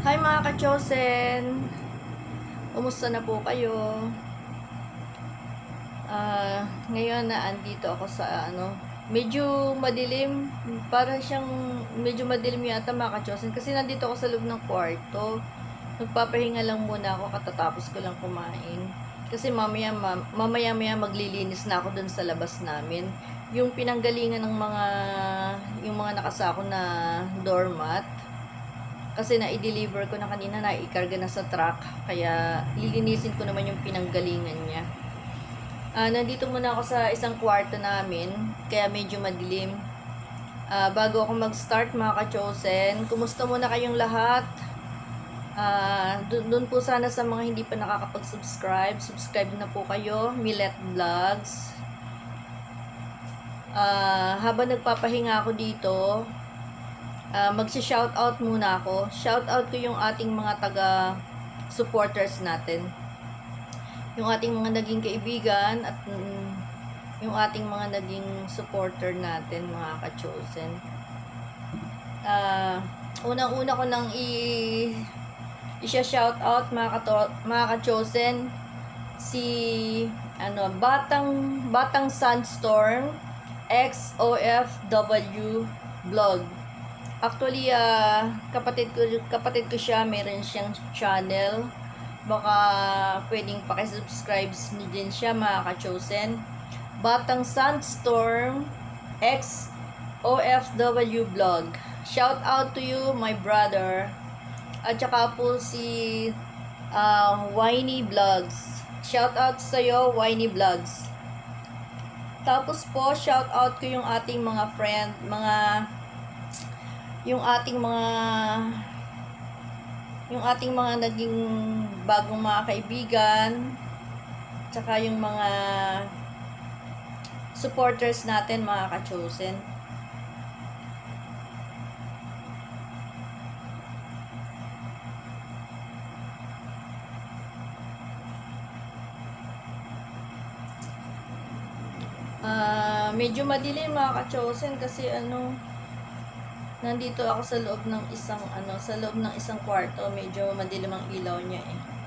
Hi mga ka-chosen! Kumusta na po kayo? Ngayon na andito ako sa medyo madilim. Para siyang medyo madilim yata mga ka-chosen kasi nandito ako sa loob ng kwarto. Nagpapahinga lang muna ako katatapos ko lang kumain. Kasi mamaya maglilinis na ako dun sa labas namin. Yung pinanggalingan ng yung mga nakasako na doormat. Kasi na-i-deliver ko na kanina, na-i-carga na sa truck. Kaya, lilinisin ko naman yung pinanggalingan niya. Nandito muna ako sa isang kwarto namin. Kaya medyo madilim. Bago ako mag-start mga ka-chosen, kumusta muna kayong lahat? Doon po sana sa mga hindi pa nakakapag-subscribe. Subscribe na po kayo. Millet Vlogs. Habang nagpapahinga ako dito, magsi-shoutout muna ako. Shoutout ko yung ating mga taga-supporters natin. Yung ating mga naging kaibigan at yung ating mga naging supporter natin, mga ka-chosen. Unang-una ko nang i-shoutout mga ka-chosen si Batang Sandstorm XOFW Vlog. Actually, kapatid ko siya, meron siyang channel. Baka pwedeng paki-subscribe niyo din siya mga ka-chosen. Batang Sandstorm X OFW Vlog. Shout out to you, my brother. At saka po si Whiny Vlogs. Shout out sa iyo, Whiny Vlogs. Tapos po, shout out ko yung ating mga friend, yung ating mga naging bagong mga kaibigan, tsaka yung mga supporters natin mga ka-chosen. Medyo madilim mga ka-chosen kasi nandito ako sa loob ng isang kwarto, medyo madilim ang ilaw niya eh.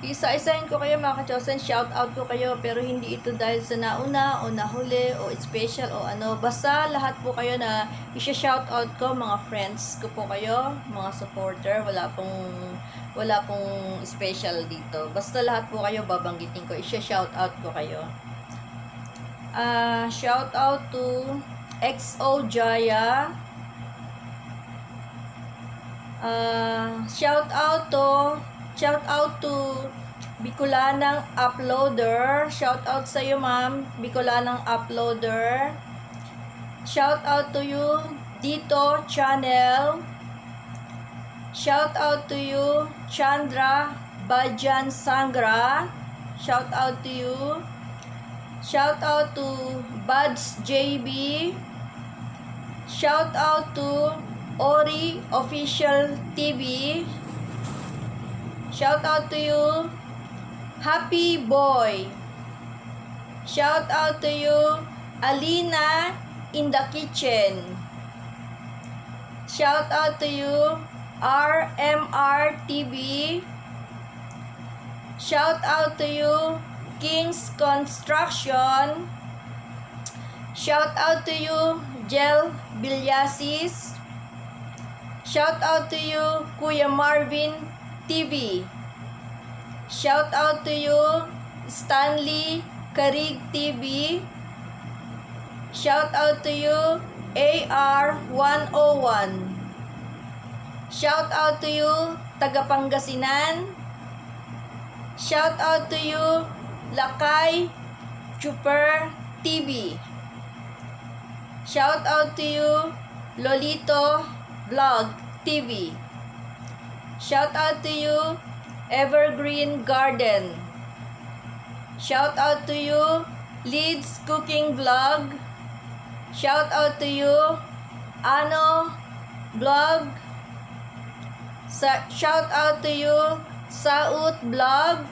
Isa-isahin ko kayo mga ka-chosen, shout out ko kayo, pero hindi ito dahil sa nauna o nahuli o special o basta lahat po kayo na i-shout out ko, mga friends ko po kayo, mga supporter, wala pong special dito. Basta lahat po kayo babanggitin ko, i-shout out ko kayo. Shout out to XO Jaya. Shout out to Bicolanang Uploader. Shout out sa iyo, ma'am. Bicolanang Uploader. Shout out to you, Dito Channel. Shout out to you, Chandra Bajan Sangra. Shout out to you. Shout out to Buds JB. Shout out to Ori Official TV. Shout out to you, Happy Boy. Shout out to you, Alina in the Kitchen. Shout out to you, RMR TV. Shout out to you, King's Construction. Shout out to you, Jel Bilyasis. Shout out to you, Kuya Marvin TV. Shout out to you, Stanley Karig TV. Shout out to you, AR101. Shout out to you, taga Pangasinan. Shout out to you, Lakay Chuper TV. Shout out to you, Lolito Vlog TV. Shout out to you, Evergreen Garden. Shout out to you, Leeds Cooking Vlog. Shout out to you, Ano Vlog. Shout out to you, Saut Vlog.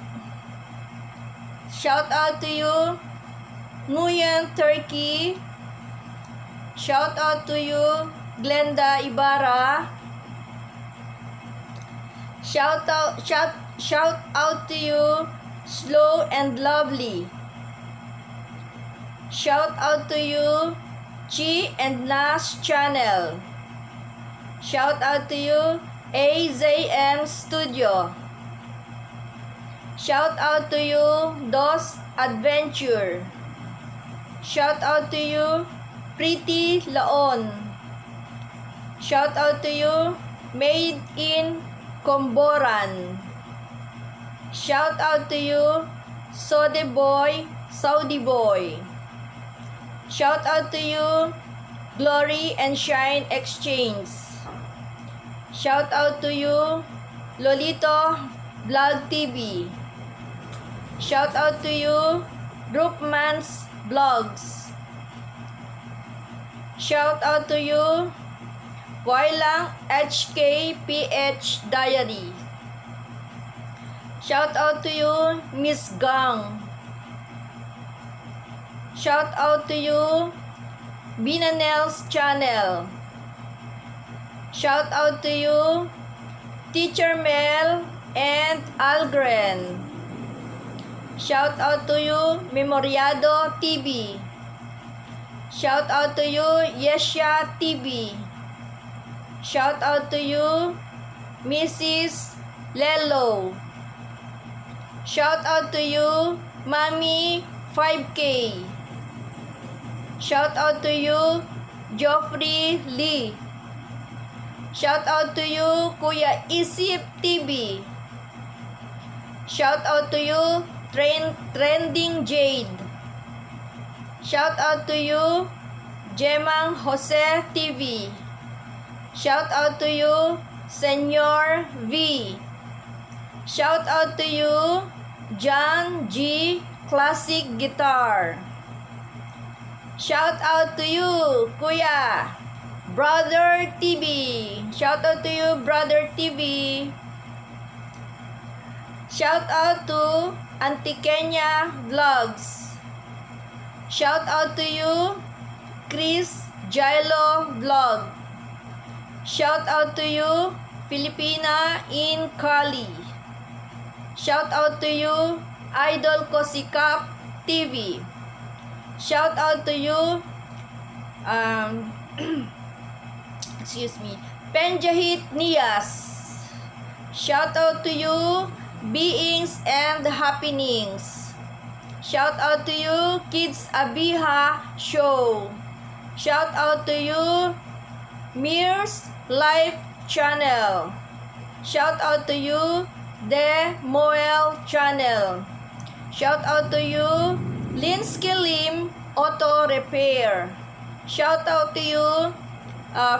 Shout out to you, Nguyen Turkey. Shout out to you, Glenda Ibarra. Shout out to you, Slow and Lovely. Shout out to you, Chi and Nash Channel. Shout out to you, AZM Studio. Shout out to you, Dos Adventure. Shout out to you, Pretty Laon. Shout out to you, Made in Comboran. Shout out to you, Saudi Boy. Shout out to you, Glory and Shine Exchange. Shout out to you, Lolito Vlog TV. Shout out to you, Brookman's Vlogs. Shout out to you, Wailang HKPH Diary. Shout out to you, Miss Gang. Shout out to you, Binanel's Channel. Shout out to you, Teacher Mel and Algren. Shout out to you, Memoriado TV. Shout out to you, Yesha TV. Shout out to you, Mrs. Lelo. Shout out to you, Mami 5K. Shout out to you, Geoffrey Lee. Shout out to you, Kuya Isip TV. Shout out to you, Trending Jade. Shout out to you, Jemang Jose TV. Shout out to you, Senyor V. Shout out to you, John G Classic Guitar. Shout out to you, Kuya Brother TV. Shout out to you, Brother TV. Shout out to Auntie Kenya Vlogs. Shout out to you, Chris Jailo Vlog. Shout out to you, Filipina in Cali. Shout out to you, Idol Kosikap TV. Shout out to you, Penjahit Nias. Shout out to you, Beings and Happenings. Shout out to you, Kids Abiha Show. Shout out to you, Mir's Life Channel. Shout out to you, The Moel Channel. Shout out to you, Linsky Lim Auto Repair. Shout out to you,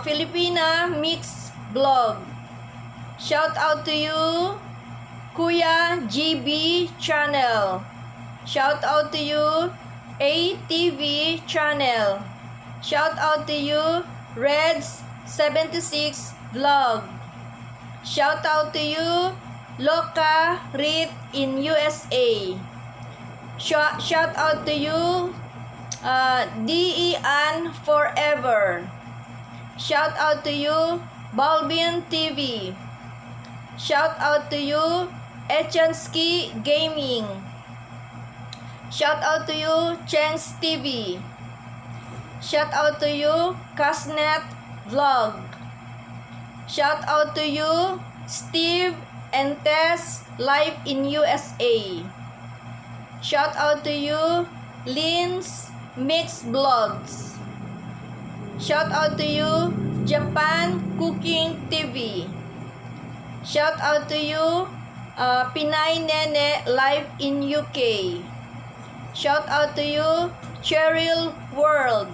Filipina Mix Blog. Shout out to you, Kuya GB Channel. Shout out to you, ATV Channel. Shout out to you, Reds76 Vlog. Shout out to you, Loka Reed in USA. Shout out to you, DEAN Forever. Shout out to you, Balbin TV. Shout out to you, Echansky Gaming. Shout out to you, Cheng's TV. Shout out to you, Kasnet Vlog. Shout out to you, Steve and Tess Live in USA. Shout out to you, Lynn's Mix Vlogs. Shout out to you, Japan Cooking TV. Shout out to you, Pinay Nene Live in UK. Shout out to you, Cheryl World.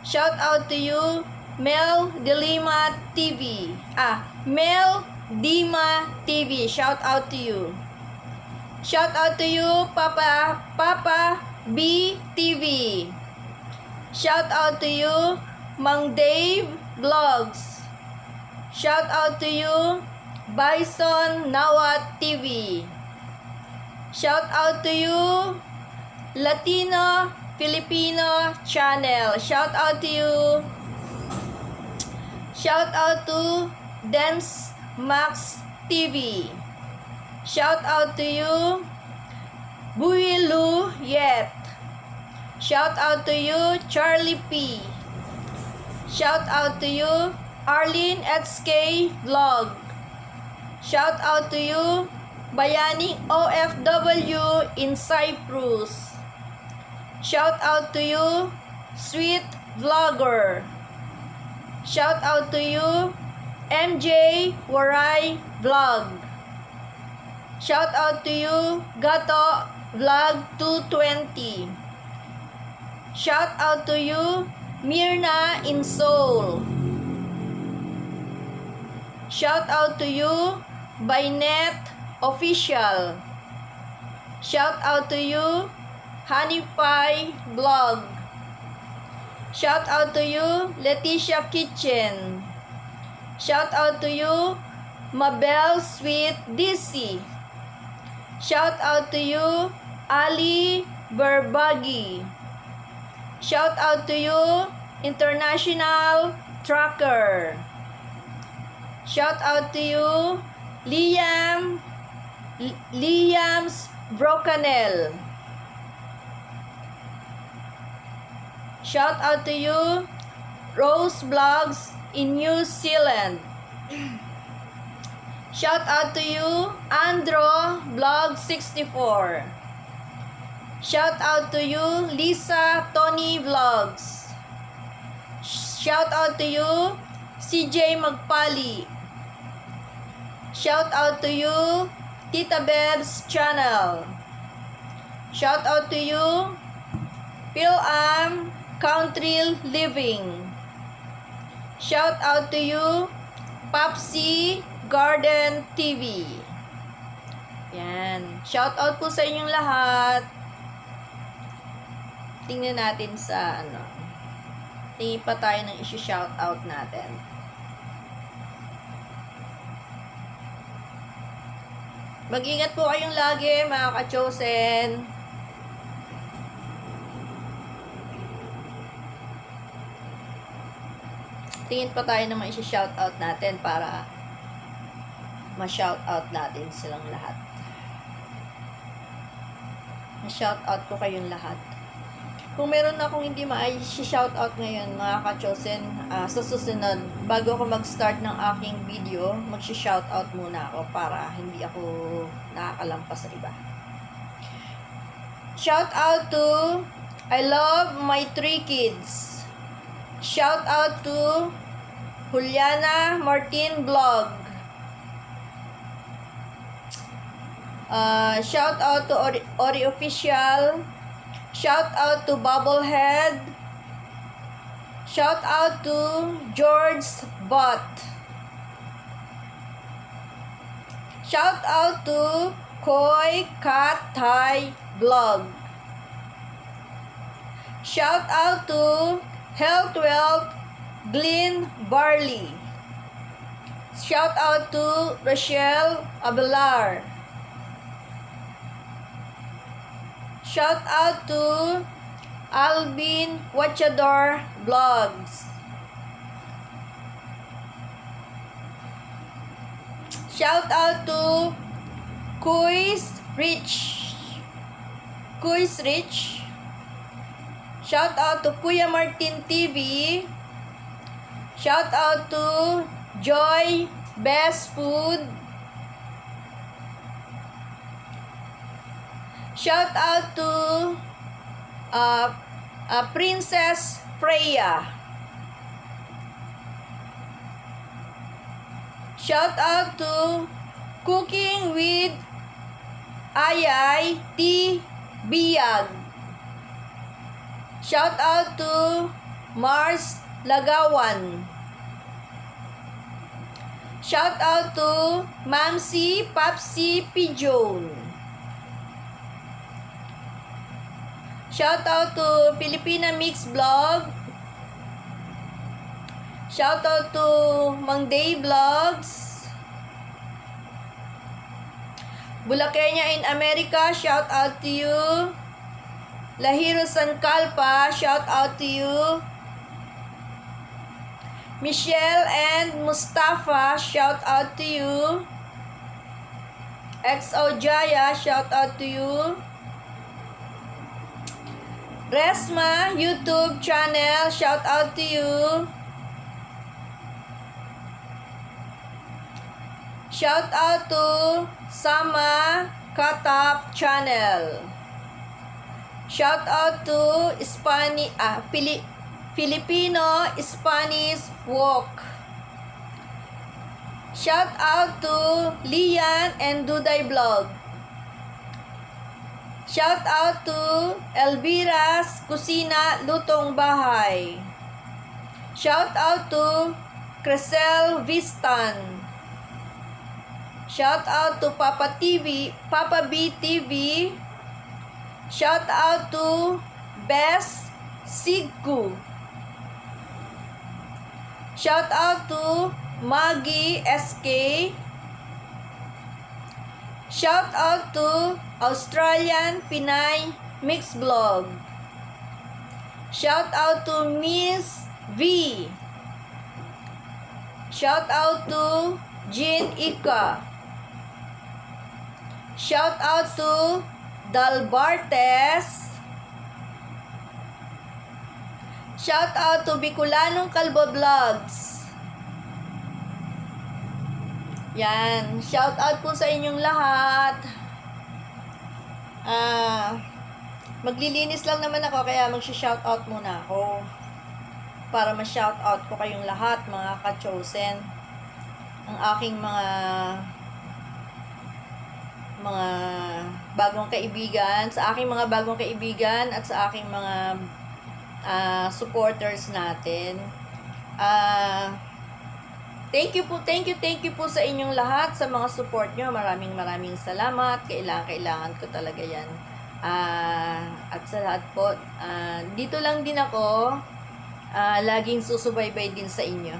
Shout out to you, Mel Delima TV. Mel Dima TV. Shout out to you. Shout out to you, Papa B TV. Shout out to you, Mang Dave Vlogs. Shout out to you, Bison Nawat TV. Shout out to you, Latino Filipino channel. Shout out to you. Shout out to Dance Max TV. Shout out to you, Builu Yet. Shout out to you, Charlie P. Shout out to you, Arlene SK Vlog. Shout out to you, Bayani OFW in Cyprus. Shout out to you, Sweet Vlogger. Shout out to you, MJ Waray Vlog. Shout out to you, Gato Vlog 220. Shout out to you, Mirna in Seoul. Shout out to you, Bainet Official. Shout out to you, Honey Pie Vlog. Shout out to you, Leticia Kitchen. Shout out to you, Mabel Sweet DC. Shout out to you, Ali Berbagi. Shout out to you, International Trucker. Shout out to you, Liam's Brocanel. Shout out to you, Rose Vlogs in New Zealand. Shout out to you, Andro Vlog 64. Shout out to you, Lisa Tony Vlogs. Shout out to you, CJ Magpali. Shout out to you, Tita Beb's channel. Shout out to you, Phil-Am Country Living. Shout out to you, Popsy Garden TV. Yan. Shout out po sa inyong lahat. Tingnan natin sa tingin pa tayo ng isi-shout out natin. Mag-ingat po kayong lagi, mga ka-chosen. Tingin pa tayo ng isi-shout out natin para ma-shout out natin silang lahat. Ma-shout out ko kayong lahat. Kung meron na akong hindi ma-shout out ngayon, mga ka-chosen, sa susunod, bago ako mag-start ng aking video, mag-shout out muna ako para hindi ako nakakalampas sa iba. Shout out to I love my 3 kids. Shout out to Juliana Martin Vlog. Shout out to Ori Official. Shout out to Bubblehead. Shout out to George Bot. Shout out to Koi Cat Thai Vlog. Shout out to Health Wealth Glenn Barley. Shout out to Rochelle Abelar. Shout out to Alvin Watchador Vlogs. Shout out to Kuis Rich. Shout out to Kuya Martin TV. Shout out to Joy Best Food. Shout out to Princess Freya. Shout out to Cooking with Ayay T. Biag. Shout out to Mars Lagawan. Shout out to Mamsi, Papsi, Pigeon. Shout out to Filipina Mix Vlog. Shout out to Mang Day Vlogs. Bulakenya in America, shout out to you. Lahiro Sankalpa, shout out to you. Michelle and Mustafa, shout out to you. XO Jaya, shout out to you. Resma YouTube channel, shout out to you. Shout out to Sama Katap channel. Shout out to Filipino Spanish Walk. Shout out to Lian and Duday Vlog. Shout out to Elvira's Kusina Lutong Bahay. Shout out to Crescel Vistan. Shout out to Papa B TV. Shout out to Best Sigku. Shout out to Maggie SK. Shout out to Australian Pinay Mix Vlog. Shout out to Miss V. Shout out to Jean Ika. Shout out to Dalbartes. Shout out to Bicolanong Kalbo Vlogs. Yan. Shout out po sa inyong lahat. Maglilinis lang naman ako, kaya mag-shout out muna ako. Para ma-shout out ko kayong lahat, mga ka-chosen. Ang aking mga bagong kaibigan, sa aking mga bagong kaibigan at sa aking mga supporters natin. Thank you po sa inyong lahat, sa mga support nyo. Maraming salamat. Kailangan ko talaga yan. At sa lahat po, dito lang din ako, laging susubaybay din sa inyo.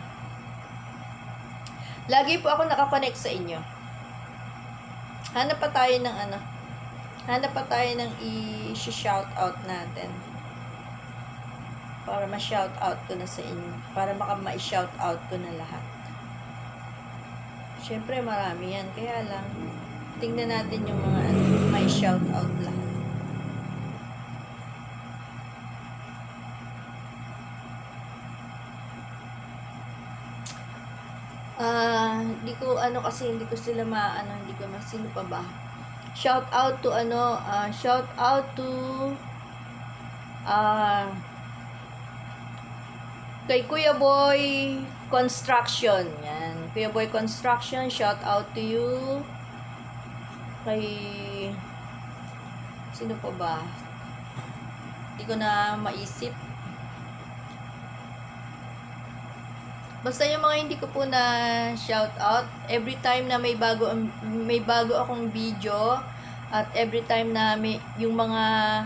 Lagi po ako nakakonect sa inyo. Hanap pa tayo ng i-shout out natin. Para ma-shout out ko na sa inyo. Para ma-shout out ko na lahat. Siyempre marami yan. Kaya lang, tingnan natin yung mga may shout out lahat. Hindi ko sila hindi ko sino pa ba. Shout out to kay Kuya Boy Construction. Yan. Kuya Boy Construction, shout out to you. Kay sino pa ba? Hindi ko na maisip. Basta yung mga hindi ko po na shout out, every time na may bago akong video, at every time na yung mga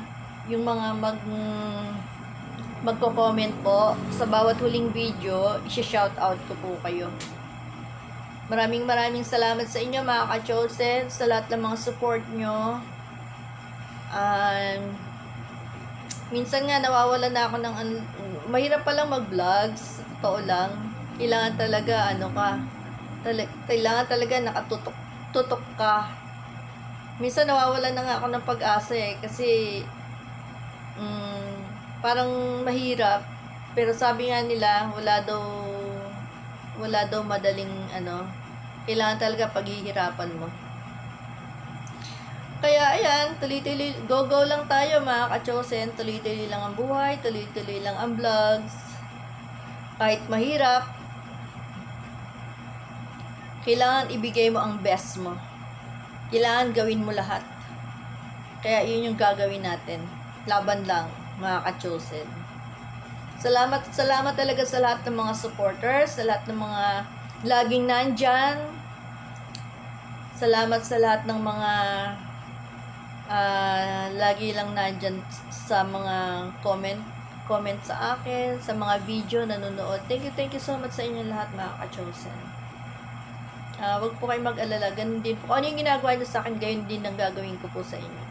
magko-comment po sa bawat huling video, i-shout out ko po kayo. Maraming salamat sa inyo, mga ka-chosen, sa lahat ng mga support nyo. Minsan nga nawawalan na ako ng mahirap palang mag-vlogs, totoo lang. Kailangan talaga kailangan talaga nakatutok ka. Minsan nawawalan na nga ako ng pag-asa kasi parang mahirap, pero sabi nga nila wala daw madaling kailangan talaga paghihirapan mo. Kaya ayan, tuloy-tuloy, go lang tayo, mga ka-chosen. Tuloy-tuloy lang ang buhay, tuloy-tuloy lang ang vlogs. Kahit mahirap, kailangan ibigay mo ang best mo. Kailangan gawin mo lahat. Kaya yun yung gagawin natin. Laban lang, mga ka-chosen. Salamat talaga sa lahat ng mga supporters, sa lahat ng mga laging nandyan. Salamat sa lahat ng mga lagi lang nandyan sa mga comment sa akin, sa mga video nanonood. Thank you so much sa inyo lahat, mga ka-chosen. Wag po kayo mag-alala, ganun din po. Kung ano yung ginagawa niyo sa akin, gayon din ang gagawin ko po sa inyo.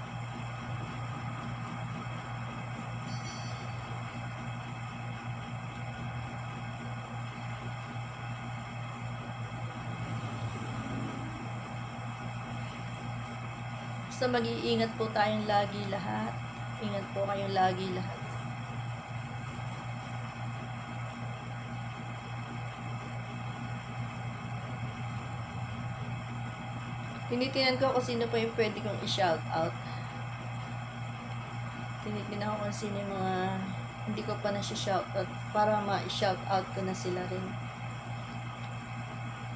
Basta mag-iingat po tayong lagi lahat. Ingat po kayong lagi lahat. Tinitingnan ko kung sino pa yung pwede kong i-shout out. Tinitingnan ko kung sino yung mga hindi ko pa na-shout out para ma-shout out ko na sila rin.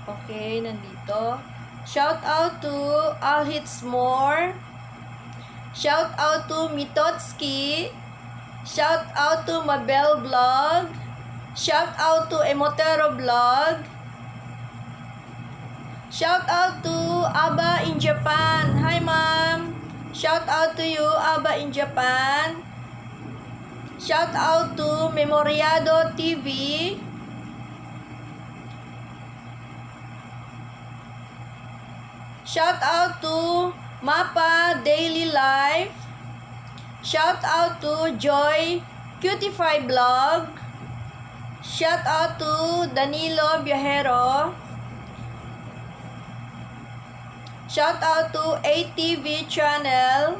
Okay, nandito. Shout out to All Hits More. Shout out to Mitotski. Shout out to Mabel Vlog. Shout out to Emotero Vlog. Shout out to Aba in Japan. Hi, ma'am. Shout out to you, Aba in Japan. Shout out to Memoriado TV. Shout out to Mapa Daily Life. Shout out to Joy Cutify Vlog. Shout out to Danilo Viajero. Shout out to ATV channel.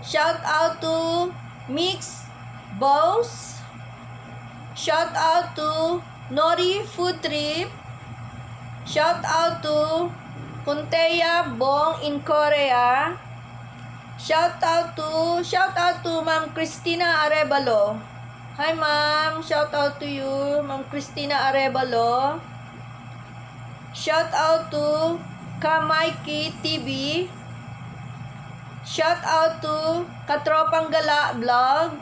Shout out to Mix Boss. Shout out to Nori Food Trip. Shout out to Kunteya Bong in Korea. Shout out to Ma'am Christina Arevalo. Hi, ma'am. Shout out to you, Ma'am Christina Arevalo. Shout out to Kamaiki TV. Shout out to Katropang Gala Vlog.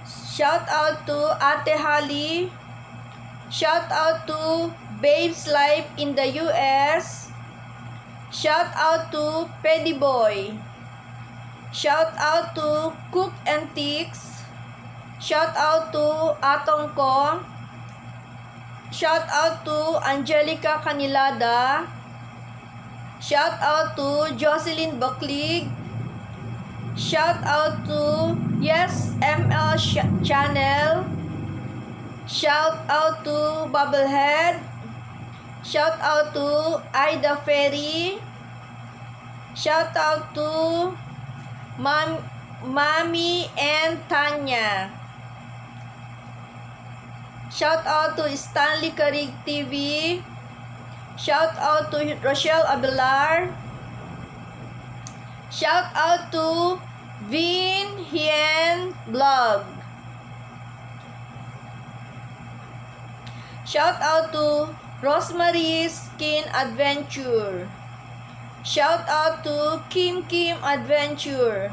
Shout out to Ate Hali. Shout out to Babes Life in the US. Shout out to Pedi Boy. Shout out to Cook Antiques. Shout out to Atong Ko. Shout out to Angelica Canilada. Shout out to Jocelyn Baclig. Shout out to Yes ML Channel. Shout out to Bubblehead. Shout out to Aida Ferry. Shout out to Mami and Tanya. Shout out to Stanley Carig TV. Shout out to Rochelle Abelar. Shout out to Vin Hien Vlog. Shout out to Rosemary's Skin Adventure. Shout out to Kim Adventure.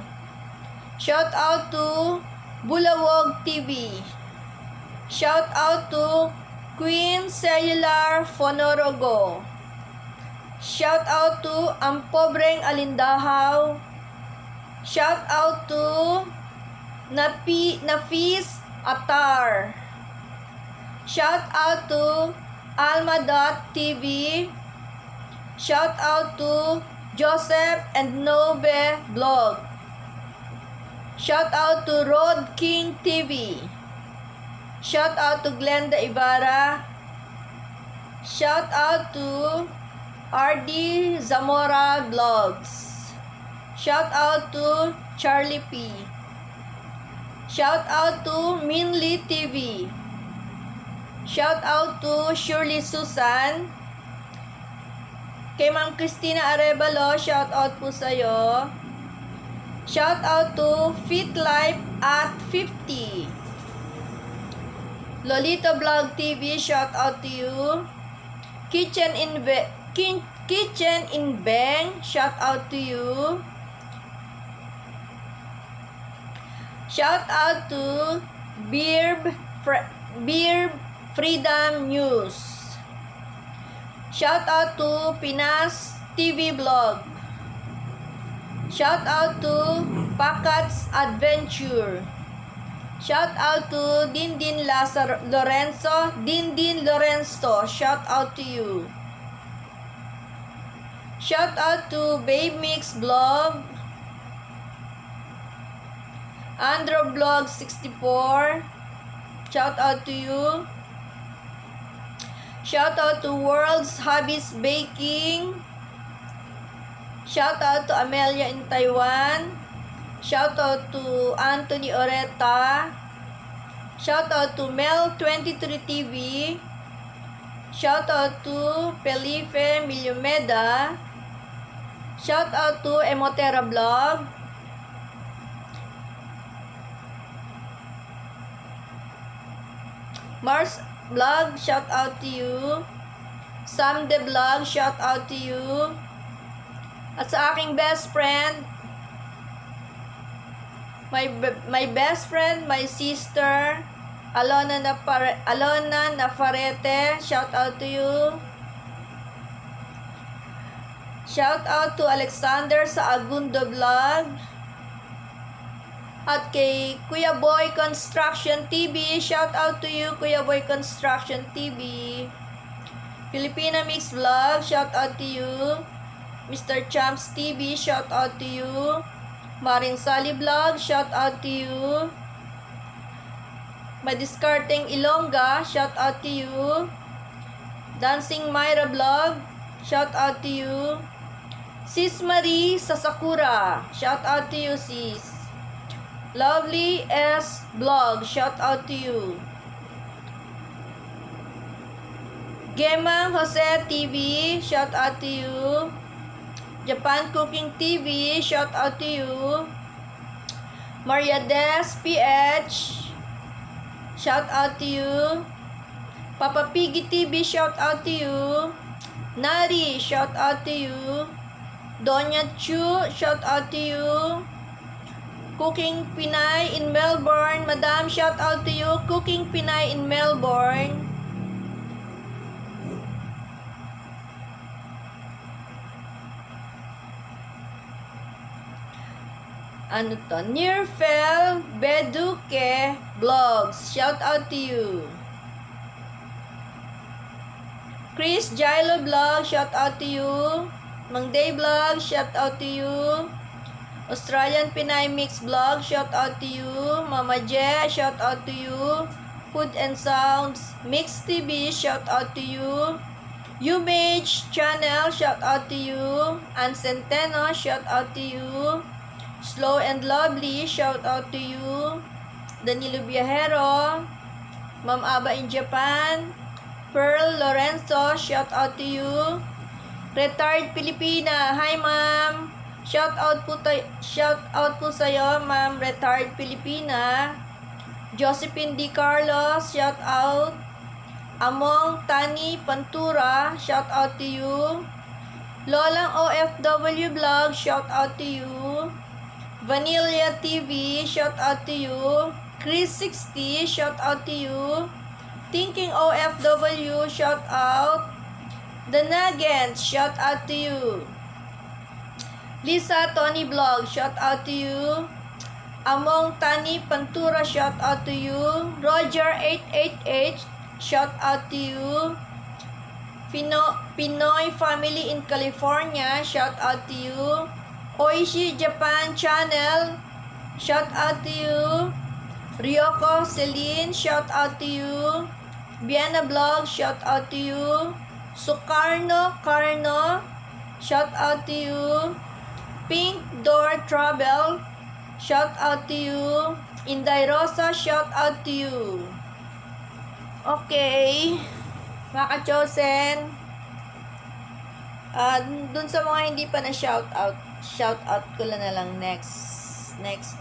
Shout out to Bulawog TV. Shout out to Queen Cellular Fonorogo. Shout out to Ang Pobreng Alindahaw. Shout out to Nafis Atar. Shout out to Alma.tv. Shout out to Joseph and Nobe Vlog. Shout out to Road King TV. Shout out to Glenda Ibarra. Shout out to RD Zamora Vlogs. Shout out to Charlie P. Shout out to Minli TV. Shout out to Shirley Susan. Kay Ma'am Christina Arevalo, shout out po sa'yo. Shout out to Fit Life at 50. Lolita Vlog TV, shout out to you. Kitchen in Bang, shout out to you. Shout out to Beer Freedom News. Shout out to Pinas TV Vlog. Shout out to Pakats Adventure. Shout out to Dindin Lorenzo. Dindin Lorenzo, shout out to you. Shout out to Babe Mix Vlog. Andro Vlog 64. Shout out to you. Shout out to World's Hobbies Baking. Shout out to Amelia in Taiwan. Shout out to Anthony Oreta. Shout out to Mel23 TV. Shout out to Felipe Miliomeda. Shout out to Emotera Vlog. Mars Vlog, shout out to you. Sam the Vlog, shout out to you. At sa aking best friend, my best friend, my sister, Alona Nafarete, shout out to you. Shout out to Alexander sa Agundo Vlog. At kay Kuya Boy Construction TV, shout out to you, Kuya Boy Construction TV. Filipina Mix Vlog, shout out to you. Mr. Champs TV, shout out to you. Maring Sally Vlog, shout out to you. Madiskarteng Ilongga, shout out to you. Dancing Myra Vlog, shout out to you. Sis Marie sa Sakura, shout out to you, sis. Lovely S Vlog, shout out to you. Gemang Jose TV, shout out to you. Japan Cooking TV, shout out to you. Maria Des PH, shout out to you. Papa Piggy TV, shout out to you. Nari, shout out to you. Donya Chu, shout out to you. Cooking Pinay in Melbourne, Madam, shout out to you. Cooking Pinay in Melbourne. Ano to? Nearfell Beduke Vlogs, shout out to you. Chris Jailo Vlog, shout out to you. Mang Day Vlog, shout out to you. Australian Pinay Mix Vlog, shout out to you. Mama Je, shout out to you. Food and Sounds Mix TV, shout out to you. Umage Channel, shout out to you. Ann Centeno, shout out to you. Slow and Lovely, shout out to you. Danilo Viajero. Ma'am Aba in Japan. Pearl Lorenzo, shout out to you. Retired Pilipina, hi ma'am. Shout out po sa'yo, ma'am, Retired Pilipina. Josephine D. Carlos, shout out. Among Tani Pantura, shout out to you. Lolang OFW Vlog, shout out to you. Vanilla TV, shout out to you. Chris 60, shout out to you. Thinking OFW, shout out. The Nuggets, shout out to you. Lisa Tony Vlog, shout out to you. Among Tani Pantura, shout out to you. Roger 888, shout out to you. Pinoy Family in California, shout out to you. Oishi Japan Channel, shout out to you. Ryoko Celine, shout out to you. Vienna Vlog, shout out to you. Sukarno Carno, shout out to you. Pink Door Travel, shout out to you. Inday Rosa, shout out to you. Okay, mga ka-chosen, dun sa mga hindi pa na shout out ko na lang next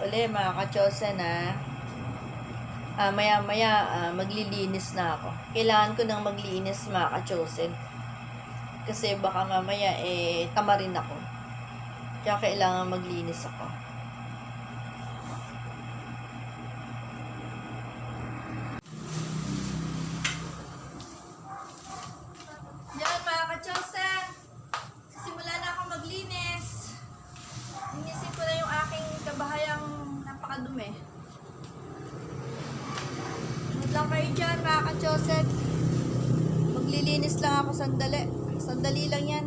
uli mga ka-chosen maya maglilinis na ako. Kailangan ko nang maglinis mga ka-chosen kasi baka mamaya tamarin ako. Kaya kailangan maglinis ako. Joseph. Maglilinis lang ako sandali. Sandali lang yan.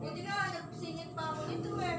Hindi nga, nagsingit pa ako nito eh.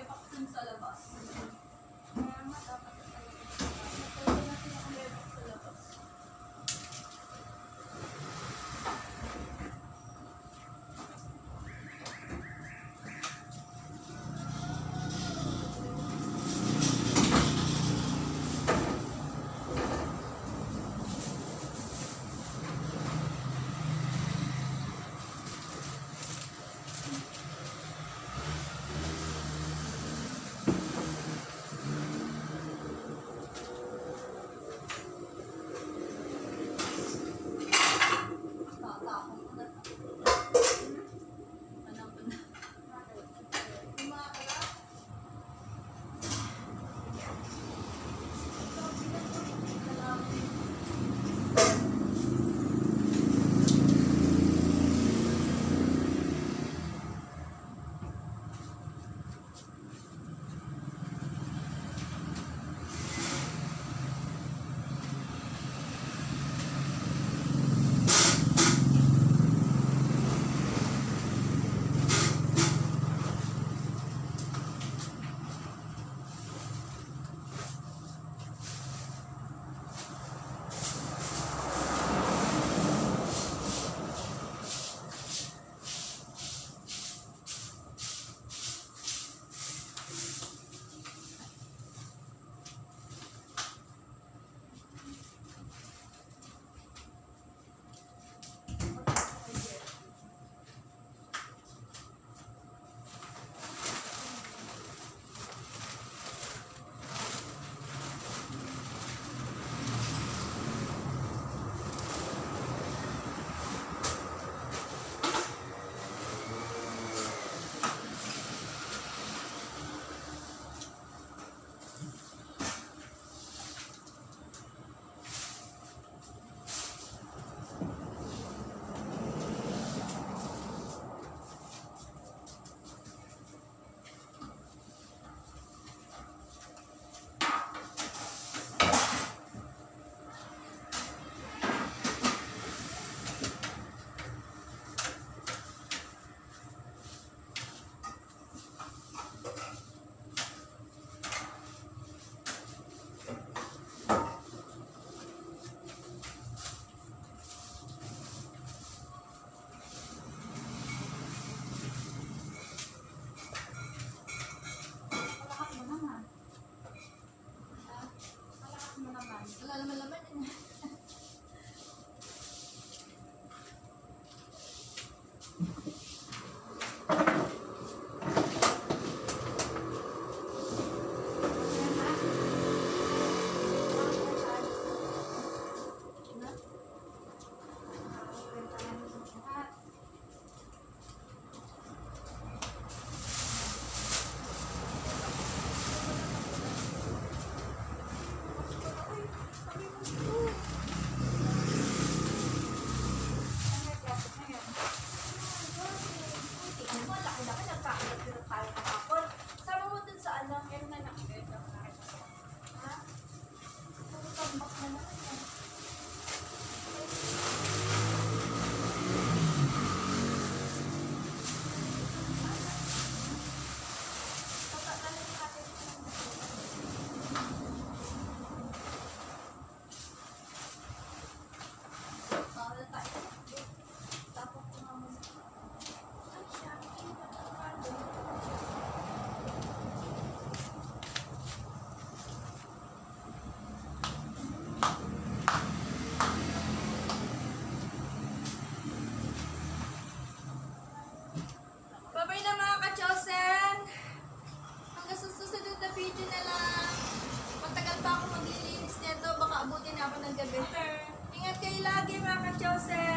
lepak dun sa labas. Kaya nga, dapat Natulog na sila ang lepak sa labas. Tatakot ko na. Alam ko na. Kumakala. malakas mo naman. Malakas mo naman. Wala naman laman yun. Sama mo dun sa ano, meron na nakabit. Ha? Tambak na naman yan. Tapos ko nga muna. Ay, siya. Bye-bye na mga ka-chosen! Hanggang sa susunod na video na lang. Matagal pa ako maglilinis nito. Baka abutin na ako ng gabi. Ingat kayo lagi mga ka-chosen!